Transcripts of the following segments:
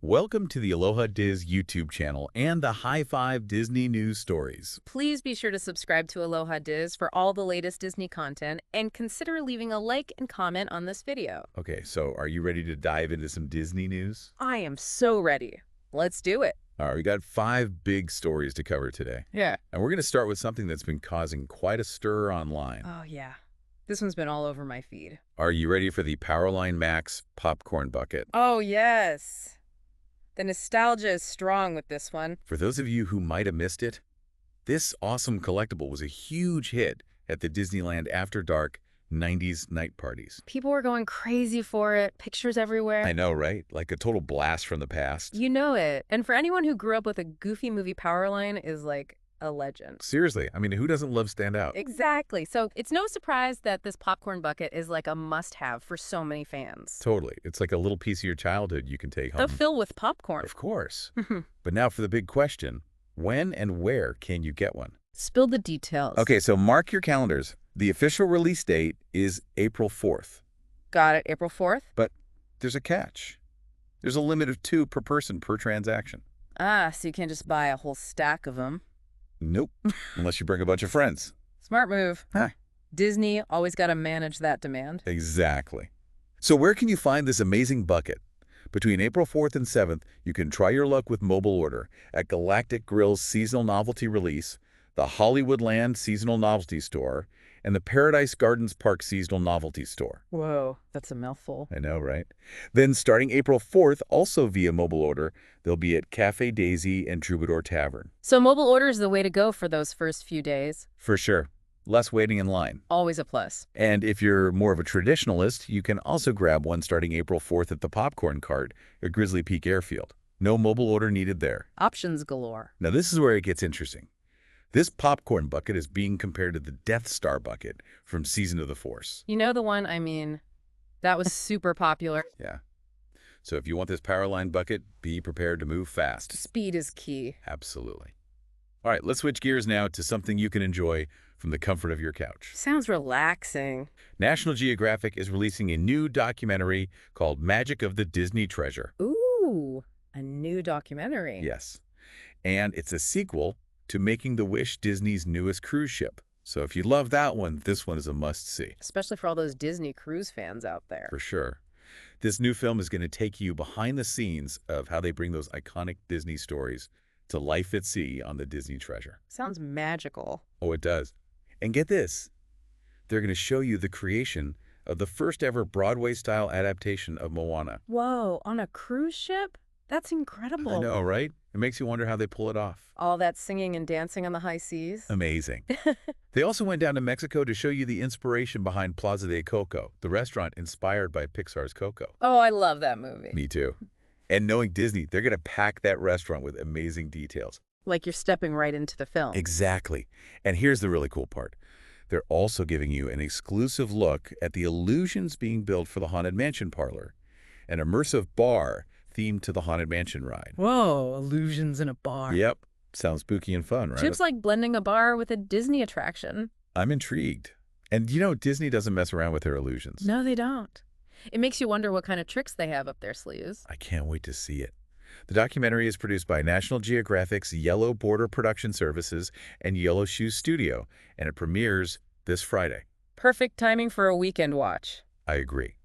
Welcome to the Aloha DIS YouTube channel and the High 5 Disney News Stories. Please be sure to subscribe to Aloha DIS for all the latest Disney content and consider leaving a like and comment on this video. Okay, so are you ready to dive into some Disney news? I am so ready. Let's do it. All right, we got 5 big stories to cover today. Yeah. And we're going to start with something that's been causing quite a stir online. Oh, yeah. This one's been all over my feed. Are you ready for the Powerline Max popcorn bucket? Oh, yes. The nostalgia is strong with this one. For those of you who might have missed it, this awesome collectible was a huge hit at the Disneyland After Dark 90s night parties. People were going crazy for it, pictures everywhere. I know, right? Like a total blast from the past. You know it. And for anyone who grew up with a Goofy movie Powerline is like a legend. Seriously, I mean, who doesn't love Stand Out? Exactly. So it's no surprise that this popcorn bucket is like a must-have for so many fans. Totally. It's like a little piece of your childhood you can take home. They'll fill with popcorn. Of course. But now for the big question, when and where can you get one? Spill the details. Okay, so mark your calendars. The official release date is April 4th. Got it. April 4th? But there's a catch. There's a limit of 2 per person per transaction. Ah, so you can't just buy a whole stack of them. Nope. Unless you bring a bunch of friends. Smart move. Huh. Disney always got to manage that demand. Exactly. So where can you find this amazing bucket? Between April 4th and 7th, you can try your luck with mobile order at Galactic Grill's seasonal novelty release, the Hollywoodland seasonal novelty store, and the Paradise Gardens Park seasonal novelty store. Whoa, that's a mouthful. I know, right? Then starting April 4th, also via mobile order, they'll be at Cafe Daisy and Troubadour Tavern. So mobile order is the way to go for those first few days. For sure. Less waiting in line. Always a plus. And if you're more of a traditionalist, you can also grab one starting April 4th at the Popcorn Cart at Grizzly Peak Airfield. No mobile order needed there. Options galore. Now this is where it gets interesting. This popcorn bucket is being compared to the Death Star bucket from Season of the Force. You know the one, I mean, that was super popular. Yeah. So if you want this Powerline bucket, be prepared to move fast. Speed is key. Absolutely. All right, let's switch gears now to something you can enjoy from the comfort of your couch. Sounds relaxing. National Geographic is releasing a new documentary called Magic of the Disney Treasure. Ooh, a new documentary. Yes. And it's a sequel to Making the Wish, Disney's newest cruise ship. So if you love that one, this one is a must-see. Especially for all those Disney cruise fans out there. For sure. This new film is going to take you behind the scenes of how they bring those iconic Disney stories to life at sea on the Disney Treasure. Sounds magical. Oh, it does. And get this. They're going to show you the creation of the first ever Broadway-style adaptation of Moana. Whoa, on a cruise ship? That's incredible. I know, right? It makes you wonder how they pull it off. All that singing and dancing on the high seas. Amazing. They also went down to Mexico to show you the inspiration behind Plaza de Coco, the restaurant inspired by Pixar's Coco. Oh, I love that movie. Me too. And knowing Disney, they're going to pack that restaurant with amazing details. Like you're stepping right into the film. Exactly. And here's the really cool part. They're also giving you an exclusive look at the illusions being built for the Haunted Mansion parlor, an immersive bar themed to the Haunted Mansion ride. Whoa, illusions in a bar. Yep. Sounds spooky and fun, right? Chip's like blending a bar with a Disney attraction. I'm intrigued. And you know, Disney doesn't mess around with their illusions. No, they don't. It makes you wonder what kind of tricks they have up their sleeves. I can't wait to see it. The documentary is produced by National Geographic's Yellow Border Production Services and Yellow Shoes Studio, and it premieres this Friday. Perfect timing for a weekend watch. I agree.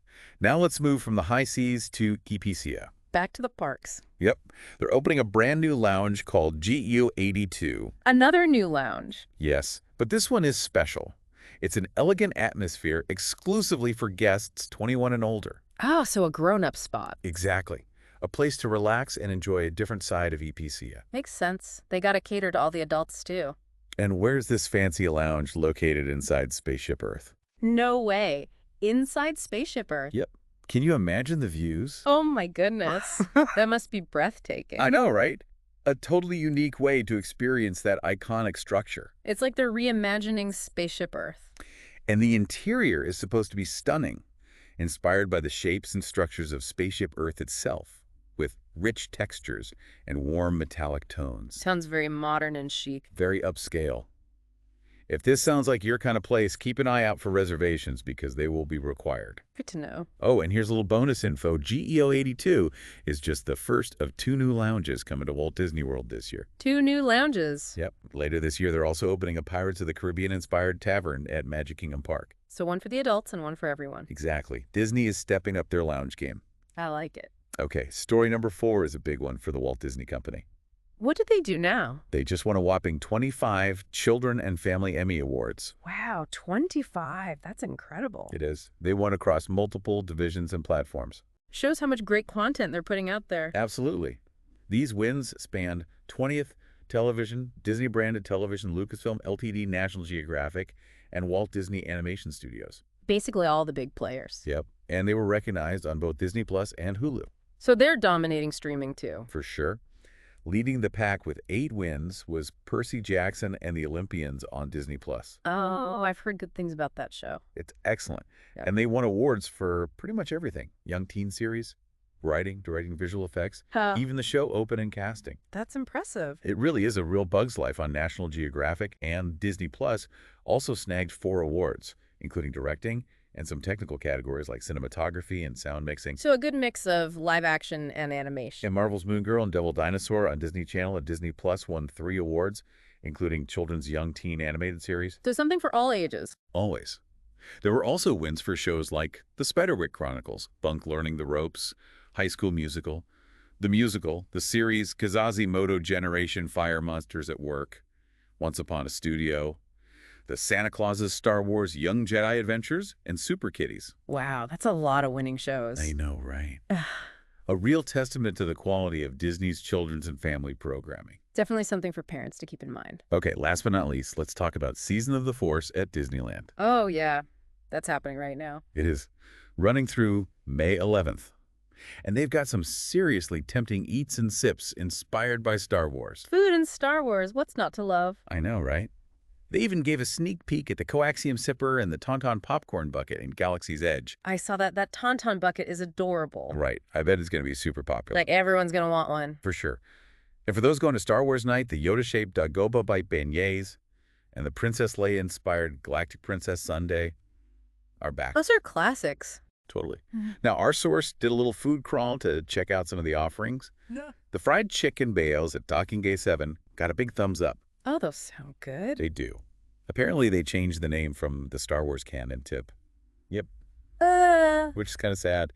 Now let's move from the high seas to Ipicia. Back to the parks. Yep. They're opening a brand new lounge called GU82. Another new lounge. Yes, but this one is special. It's an elegant atmosphere exclusively for guests 21 and older. Oh, so a grown-up spot. Exactly. A place to relax and enjoy a different side of Ipicia. Makes sense. They gotta cater to all the adults, too. And where's this fancy lounge located inside Spaceship Earth? No way. Inside Spaceship Earth. Yep. Can you imagine the views? Oh my goodness. That must be breathtaking. I know, right? A totally unique way to experience that iconic structure. It's like they're reimagining Spaceship Earth. And the interior is supposed to be stunning, inspired by the shapes and structures of Spaceship Earth itself, with rich textures and warm metallic tones. Sounds very modern and chic. Very upscale. If this sounds like your kind of place, keep an eye out for reservations because they will be required. Good to know. Oh, and here's a little bonus info. GEO 82 is just the first of 2 new lounges coming to Walt Disney World this year. 2 new lounges. Yep. Later this year, they're also opening a Pirates of the Caribbean-inspired tavern at Magic Kingdom Park. So one for the adults and one for everyone. Exactly. Disney is stepping up their lounge game. I like it. Okay, story number 4 is a big one for the Walt Disney Company. What did they do now? They just won a whopping 25 Children and Family Emmy Awards. Wow, 25. That's incredible. It is. They won across multiple divisions and platforms. Shows how much great content they're putting out there. Absolutely. These wins spanned 20th Television, Disney-branded television, Lucasfilm, LTD, National Geographic, and Walt Disney Animation Studios. Basically all the big players. Yep. And they were recognized on both Disney Plus and Hulu. So they're dominating streaming too. For sure. Leading the pack with 8 wins was Percy Jackson and the Olympians on Disney Plus. Oh, I've heard good things about that show. It's excellent. Yep. And they won awards for pretty much everything. Young teen series, writing, directing, visual effects, even the show open and casting. That's impressive. It really is a real Bug's Life on National Geographic, and Disney Plus also snagged 4 awards, including directing and some technical categories like cinematography and sound mixing. So a good mix of live action and animation. And Marvel's Moon Girl and Devil Dinosaur on Disney Channel and Disney Plus won 3 awards, including Children's Young Teen Animated Series. So something for all ages. Always. There were also wins for shows like The Spiderwick Chronicles, Bunk Learning the Ropes, High School Musical, the series Quasimodo Generation Fire Monsters at Work, Once Upon a Studio, the Santa Claus's Star Wars Young Jedi Adventures, and Super Kitties. Wow, that's a lot of winning shows. I know, right? A real testament to the quality of Disney's children's and family programming. Definitely something for parents to keep in mind. Okay, last but not least, let's talk about Season of the Force at Disneyland. Oh, yeah. That's happening right now. It is running through May 11th. And they've got some seriously tempting eats and sips inspired by Star Wars. Food and Star Wars, what's not to love? I know, right? They even gave a sneak peek at the Coaxium sipper and the Tauntaun popcorn bucket in Galaxy's Edge. I saw that. That Tauntaun bucket is adorable. Right. I bet it's going to be super popular. Like everyone's going to want one. For sure. And for those going to Star Wars night, the Yoda-shaped Dagobah Bite beignets and the Princess Leia-inspired Galactic Princess Sundae are back. Those are classics. Totally. Now, our source did a little food crawl to check out some of the offerings. Yeah. The fried chicken bales at Docking Gate 7 got a big thumbs up. Oh, those sound good. They do. Apparently, they changed the name from the Star Wars canon tip. Yep. Which is kind of sad.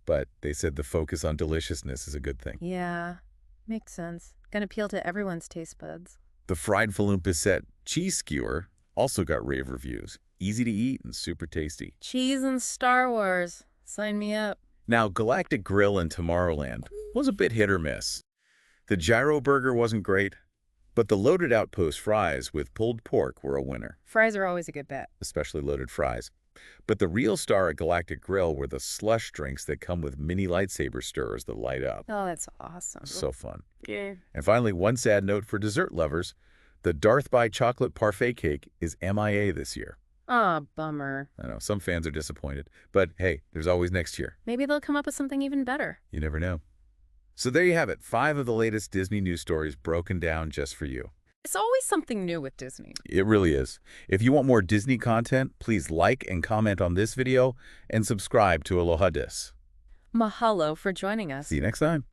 But they said the focus on deliciousness is a good thing. Yeah, makes sense. Gonna appeal to everyone's taste buds. The fried Falloon cheese skewer also got rave reviews. Easy to eat and super tasty. Cheese and Star Wars. Sign me up. Now, Galactic Grill in Tomorrowland was a bit hit or miss. The gyro burger wasn't great, but the loaded outpost fries with pulled pork were a winner. Fries are always a good bet. Especially loaded fries. But the real star at Galactic Grill were the slush drinks that come with mini lightsaber stirrers that light up. Oh, that's awesome. So fun. Yeah. And finally, one sad note for dessert lovers. The Darth by Chocolate Parfait Cake is MIA this year. Ah, bummer. I know, some fans are disappointed. But hey, there's always next year. Maybe they'll come up with something even better. You never know. So there you have it, 5 of the latest Disney news stories broken down just for you. It's always something new with Disney. It really is. If you want more Disney content, please like and comment on this video and subscribe to Aloha DIS. Mahalo for joining us. See you next time.